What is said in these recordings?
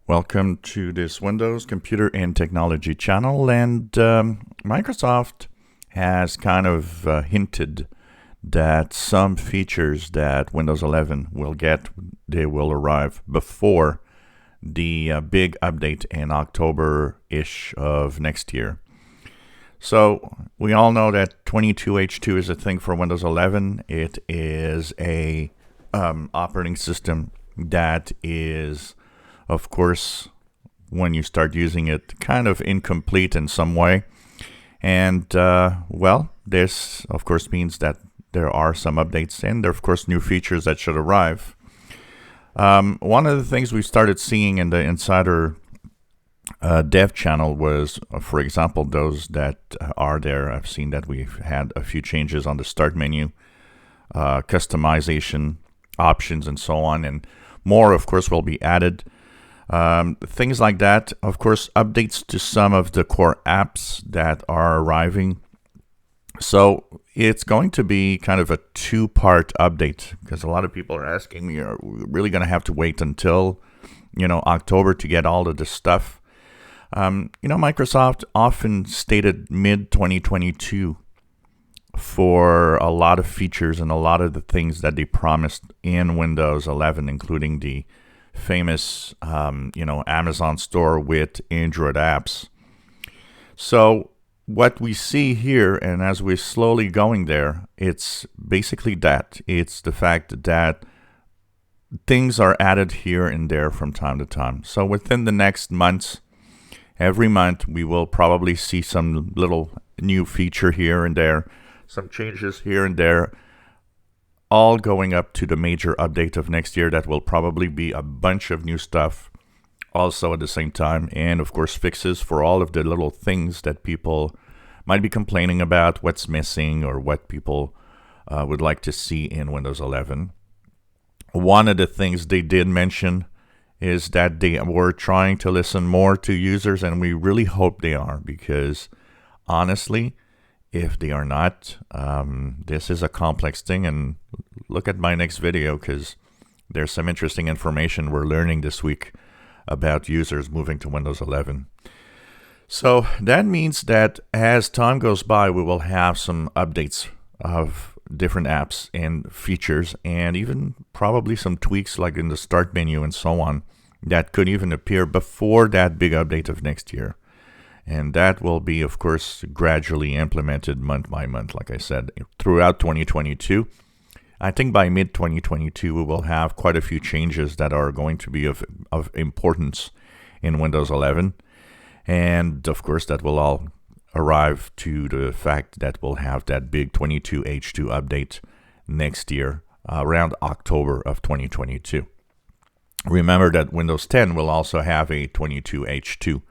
Welcome to this Windows Computer and Technology channel, and Microsoft has kind of hinted that some features that Windows 11 will get, they will arrive before the big update in October-ish of next year. So we all know that 22H2 is a thing for Windows 11. It is a operating system that is, of course, when you start using it, kind of incomplete in some way. And, well, this, of course, means that there are some updates and there are, of course, new features that should arrive. One of the things we started seeing in the Insider dev channel was, for example, those that are there. I've seen that we've had a few changes on the start menu, customization options, and so on. And more, of course, will be added. Things like that. Of course, updates to some of the core apps that are arriving. So it's going to be kind of a two-part update, because a lot of people are asking me, are we really going to have to wait until, October to get all of this stuff? Microsoft often stated mid-2022 for a lot of features and a lot of the things that they promised in Windows 11, including the famous, Amazon store with Android apps. So what we see here, and as we're slowly going there, it's basically that. It's the fact that things are added here and there from time to time. So within the next months, every month, we will probably see some little new feature here and there, some changes here and there, all going up to the major update of next year. That will probably be a bunch of new stuff also at the same time, and of course fixes for all of the little things that people might be complaining about, what's missing or what people would like to see in Windows 11. One of the things they did mention is that they were trying to listen more to users, and we really hope they are, because honestly, if they are not, this is a complex thing. And look at my next video, because there's some interesting information we're learning this week about users moving to Windows 11. So that means that as time goes by, we will have some updates of different apps and features, and even probably some tweaks like in the start menu and so on, that could even appear before that big update of next year. And that will be, of course, gradually implemented month by month, like I said, throughout 2022. I think by mid-2022, we will have quite a few changes that are going to be of importance in Windows 11. And, of course, that will all arrive to the fact that we'll have that big 22H2 update next year, around October of 2022. Remember that Windows 10 will also have a 22H2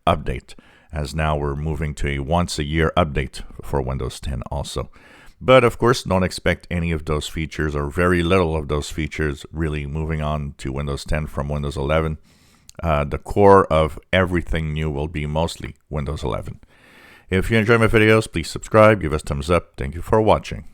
update, as now we're moving to a once-a-year update for Windows 10 also. But of course, don't expect any of those features, or very little of those features, really moving on to Windows 10 from Windows 11. The core of everything new will be mostly Windows 11. If you enjoy my videos, please subscribe, give us thumbs up. Thank you for watching.